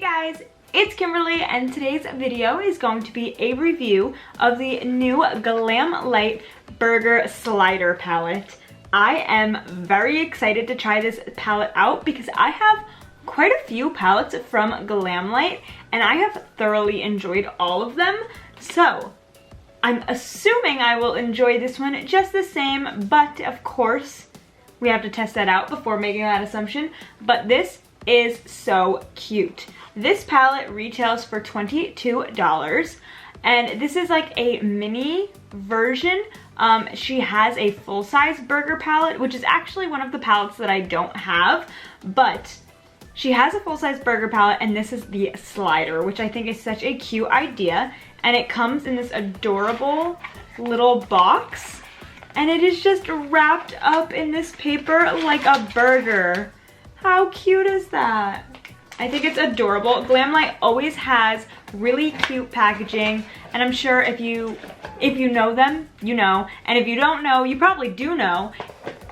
guys, it's Kimberly and today's video is going to be a review of the new GlamLite Burger Slider palette. I am very excited to try this palette out because I have quite a few palettes from GlamLite and I have thoroughly enjoyed all of them. So I'm assuming I will enjoy this one just the same, but of course we have to test that out before making that assumption. But this is so cute. This palette retails for $22 and this is like a mini version. She has a full-size burger palette, which is actually one of the palettes that I don't have, but she has a full-size burger palette and this is the slider, which I think is such a cute idea. And it comes in this adorable little box and it is just wrapped up in this paper like a burger. How cute is that? I think it's adorable. GlamLite always has really cute packaging, and I'm sure if you know them, you know, and if you don't know, you probably do know.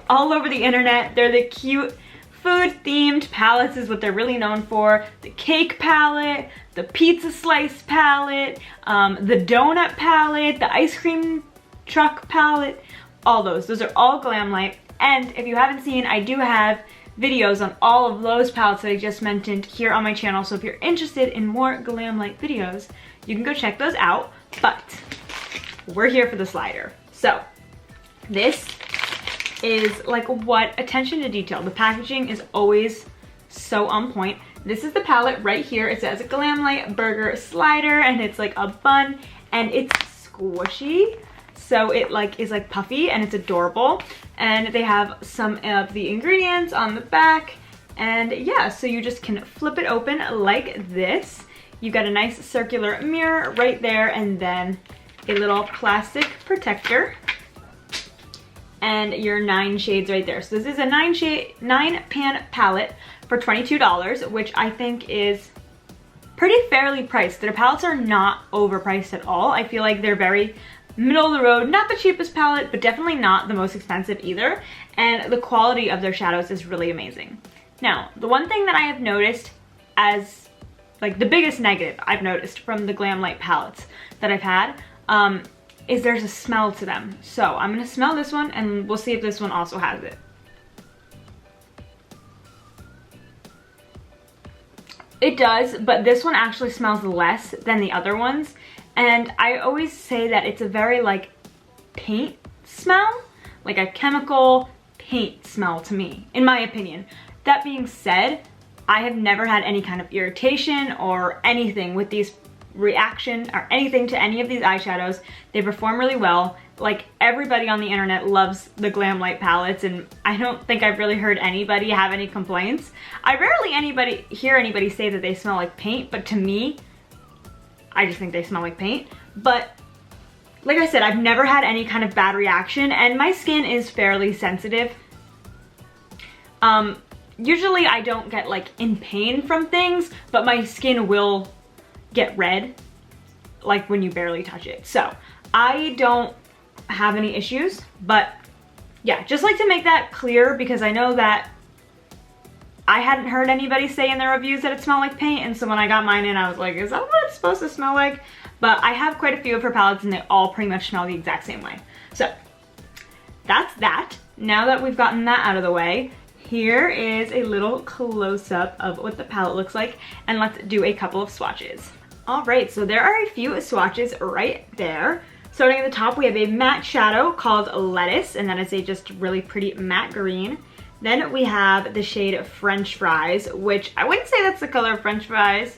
All over the internet, they're the cute food-themed palettes is what they're really known for. The cake palette, the pizza slice palette, the donut palette, the ice cream truck palette, all those. Those are all GlamLite, and if you haven't seen, I do have videos on all of those palettes that I just mentioned here on my channel, so if you're interested in more GlamLite videos, you can go check those out, but we're here for the slider. So this is like what attention to detail. The packaging is always so on point. This is the palette right here. It says GlamLite Burger Slider and it's like a bun and it's squishy. So it like is like puffy and it's adorable. And they have some of the ingredients on the back. And yeah, so you just can flip it open like this. You've got a nice circular mirror right there and then a little plastic protector. And your 9 shades right there. So this is a 9 pan palette for $22, which I think is pretty fairly priced. Their palettes are not overpriced at all. I feel like they're very middle of the road, not the cheapest palette, but definitely not the most expensive either. And the quality of their shadows is really amazing. Now, the one thing that I have noticed as like the biggest negative I've noticed from the GlamLite palettes that I've had is there's a smell to them. So I'm gonna smell this one and we'll see if this one also has it. It does, but this one actually smells less than the other ones. And I always say that it's a very like paint smell, like a chemical paint smell to me, in my opinion. That being said, I have never had any kind of irritation or anything with these reaction or anything to any of these eyeshadows. They perform really well. Like everybody on the internet loves the GlamLite palettes and I don't think I've really heard anybody have any complaints. I rarely hear anybody say that they smell like paint, but to me, I just think they smell like paint. But like I said, I've never had any kind of bad reaction and my skin is fairly sensitive. Usually I don't get like in pain from things, but my skin will get red like when you barely touch it. So I don't have any issues, but yeah, just like to make that clear because I know that I hadn't heard anybody say in their reviews that it smelled like paint, and so when I got mine in, I was like, is that what it's supposed to smell like? But I have quite a few of her palettes and they all pretty much smell the exact same way. So that's that. Now that we've gotten that out of the way, here is a little close-up of what the palette looks like, and let's do a couple of swatches. All right, so there are a few swatches right there. Starting at the top, we have a matte shadow called Lettuce, and that is a just really pretty matte green. Then we have the shade French Fries, which I wouldn't say that's the color of French fries.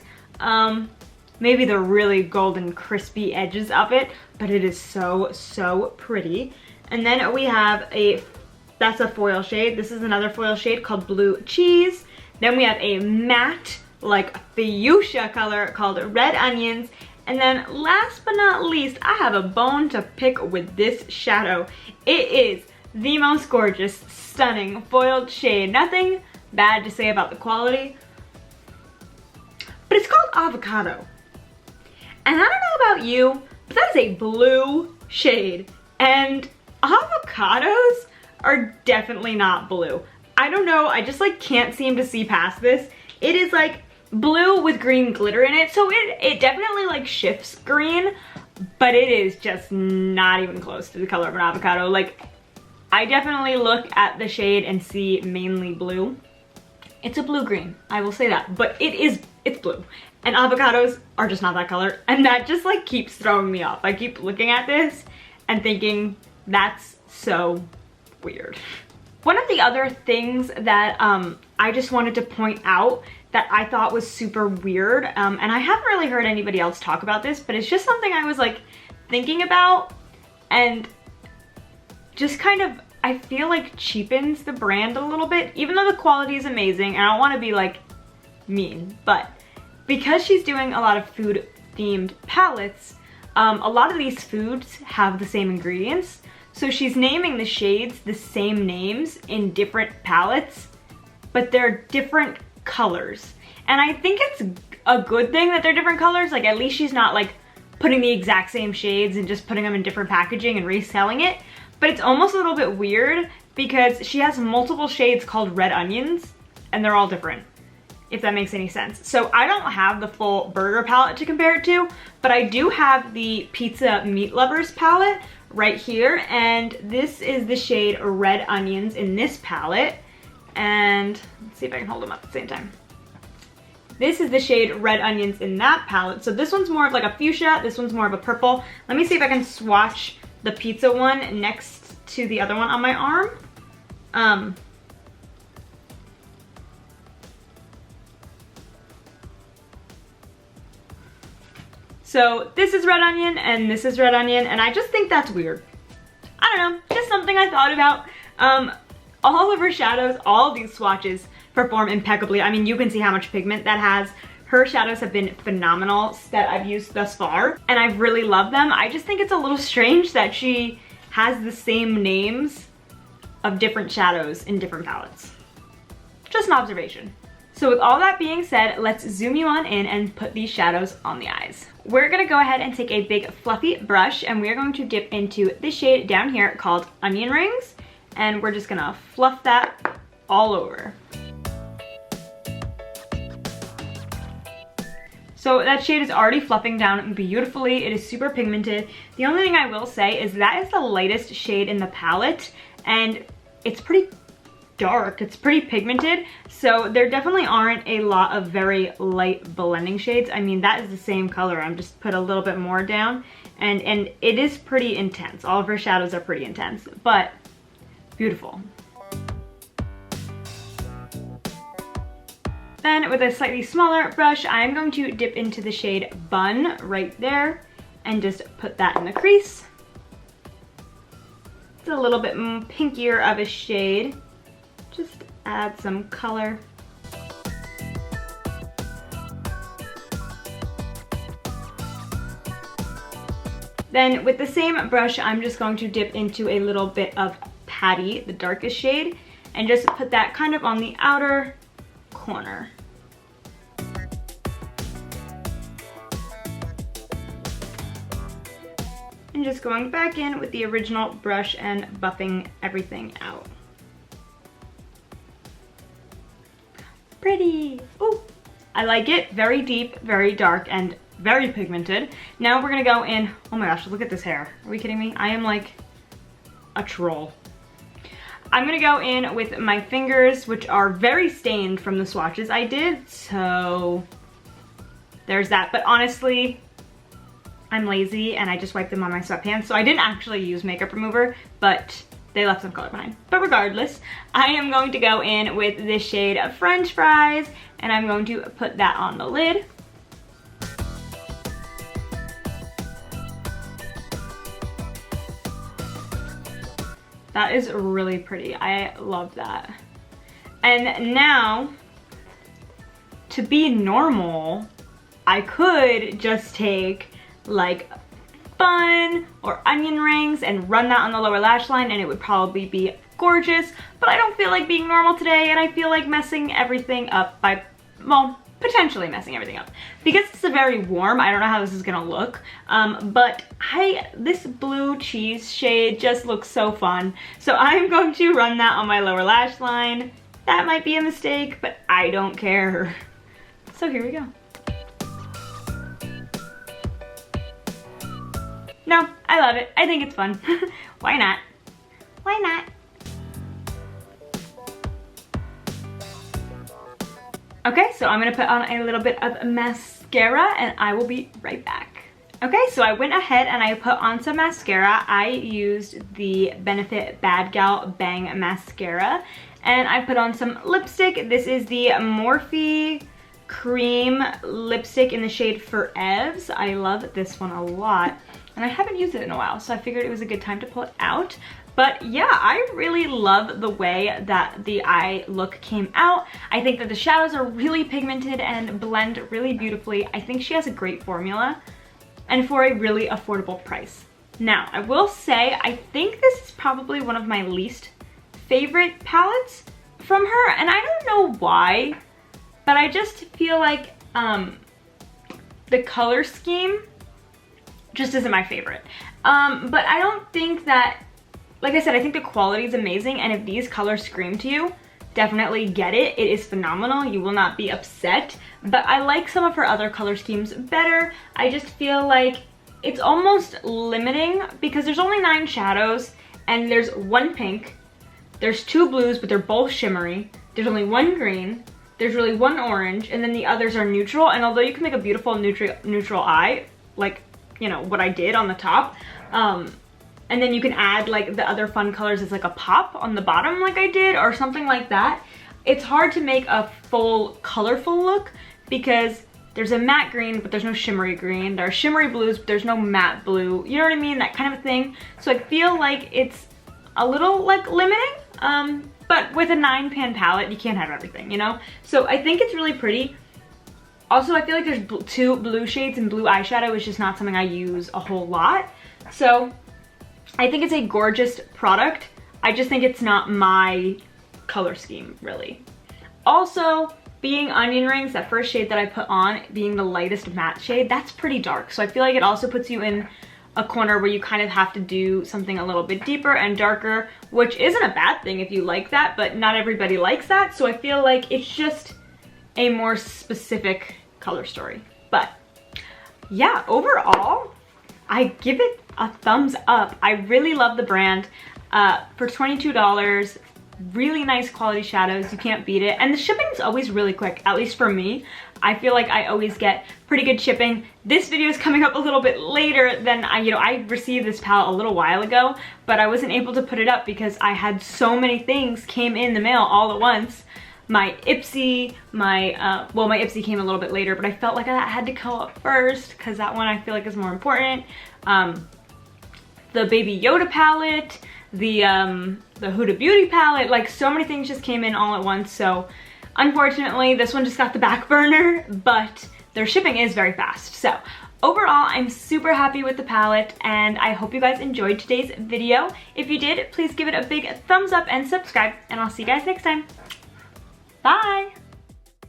Maybe the really golden crispy edges of it, but it is so, so pretty. And then we have that's a foil shade. This is another foil shade called Blue Cheese. Then we have a matte, like fuchsia color called Red Onions. And then last but not least, I have a bone to pick with this shadow. It is the most gorgeous, stunning foiled shade. Nothing bad to say about the quality, but it's called Avocado. And I don't know about you, but that is a blue shade. And avocados are definitely not blue. I don't know, I just like can't seem to see past this. It is like blue with green glitter in it. So it definitely like shifts green, but it is just not even close to the color of an avocado. Like, I definitely look at the shade and see mainly blue. It's a blue-green, I will say that, but it's blue. And avocados are just not that color, and that just like keeps throwing me off. I keep looking at this and thinking, that's so weird. One of the other things that I just wanted to point out that I thought was super weird, and I haven't really heard anybody else talk about this, but it's just something I was like thinking about, and just kind of, I feel like cheapens the brand a little bit, even though the quality is amazing, and I don't want to be like mean, but because she's doing a lot of food themed palettes, a lot of these foods have the same ingredients, so she's naming the shades the same names in different palettes, but they're different colors. And I think it's a good thing that they're different colors. Like, at least she's not like putting the exact same shades and just putting them in different packaging and reselling it. But it's almost a little bit weird because she has multiple shades called red onions and they're all different, if that makes any sense. So I don't have the full burger palette to compare it to, but I do have the pizza meat lovers palette right here, and this is the shade red onions in this palette. And let's see if I can hold them up at the same time. This is the shade red onions in that palette. So this one's more of like a fuchsia, this one's more of a purple. Let me see if I can swatch the pizza one next to the other one on my arm. So this is red onion and this is red onion, and I just think that's weird. I don't know, just something I thought about. All of her shadows, all of these swatches perform impeccably. I mean, you can see how much pigment that has. Her shadows have been phenomenal that I've used thus far, and I've really loved them. I just think it's a little strange that she has the same names of different shadows in different palettes. Just an observation. So with all that being said, let's zoom you on in and put these shadows on the eyes. We're gonna go ahead and take a big fluffy brush, and we're going to dip into this shade down here called Onion Rings, and we're just gonna fluff that all over. So that shade is already fluffing down beautifully. It is super pigmented. The only thing I will say is that is the lightest shade in the palette, and it's pretty dark, it's pretty pigmented, so there definitely aren't a lot of very light blending shades. I mean, that is the same color, I'm just put a little bit more down, and it is pretty intense. All of her shadows are pretty intense, but beautiful. Then with a slightly smaller brush, I'm going to dip into the shade Bun right there and just put that in the crease. It's a little bit pinkier of a shade. Just add some color. Then with the same brush, I'm just going to dip into a little bit of Patty, the darkest shade, and just put that kind of on the outer corner. And just going back in with the original brush and buffing everything out. Pretty. Ooh, I like it. Very deep, very dark, and very pigmented. Now we're gonna go in. Oh my gosh, look at this hair. Are we kidding me? I am like a troll. I'm gonna go in with my fingers, which are very stained from the swatches I did, so there's that. But honestly, I'm lazy and I just wiped them on my sweatpants, so I didn't actually use makeup remover, but they left some color behind. But regardless, I am going to go in with this shade of French Fries, and I'm going to put that on the lid. That is really pretty. I love that. And now, to be normal, I could just take like Bun or onion rings and run that on the lower lash line, and it would probably be gorgeous, but I don't feel like being normal today, and I feel like messing everything up by, well, potentially messing everything up. Because it's very warm, I don't know how this is gonna look, but this blue cheese shade just looks so fun. So I'm going to run that on my lower lash line. That might be a mistake, but I don't care. So here we go. No, I love it. I think it's fun. Why not? Why not? Okay, so I'm gonna put on a little bit of mascara and I will be right back. Okay, so I went ahead and I put on some mascara. I used the Benefit Bad Gal Bang Mascara, and I put on some lipstick. This is the Morphe Cream lipstick in the shade Forevs. I love this one a lot, and I haven't used it in a while, so I figured it was a good time to pull it out. But yeah, I really love the way that the eye look came out. I think that the shadows are really pigmented and blend really beautifully. I think she has a great formula and for a really affordable price. Now, I will say, I think this is probably one of my least favorite palettes from her, and I don't know why, but I just feel like the color scheme just isn't my favorite. But I don't think that, like I said, I think the quality is amazing, and if these colors scream to you, definitely get it. It is phenomenal. You will not be upset. But I like some of her other color schemes better. I just feel like it's almost limiting because there's only 9 shadows and there's 1 pink, there's 2 blues, but they're both shimmery. There's only 1 green, there's really 1 orange, and then the others are neutral. And although you can make a beautiful neutral eye, like, you know, what I did on the top, and then you can add like the other fun colors as like a pop on the bottom like I did or something like that. It's hard to make a full colorful look because there's a matte green, but there's no shimmery green. There are shimmery blues, but there's no matte blue. You know what I mean? That kind of thing. So I feel like it's a little like limiting, but with a 9-pan palette, you can't have everything, you know? So I think it's really pretty. Also, I feel like there's 2 blue shades, and blue eyeshadow is just not something I use a whole lot. So I think it's a gorgeous product. I just think it's not my color scheme, really. Also, being onion rings, that first shade that I put on, being the lightest matte shade, that's pretty dark. So I feel like it also puts you in a corner where you kind of have to do something a little bit deeper and darker, which isn't a bad thing if you like that, but not everybody likes that. So I feel like it's just a more specific color story. But yeah, overall, I give it a thumbs up. I really love the brand. For $22, really nice quality shadows. You can't beat it. And the shipping is always really quick, at least for me. I feel like I always get pretty good shipping. This video is coming up a little bit later than I received this palette a little while ago, but I wasn't able to put it up because I had so many things came in the mail all at once. My Ipsy, well, my Ipsy came a little bit later, but I felt like that had to go up first because that one I feel like is more important. The Baby Yoda palette, the Huda Beauty palette, like so many things just came in all at once. So unfortunately, this one just got the back burner, but their shipping is very fast. So overall, I'm super happy with the palette, and I hope you guys enjoyed today's video. If you did, please give it a big thumbs up and subscribe, and I'll see you guys next time. Bye!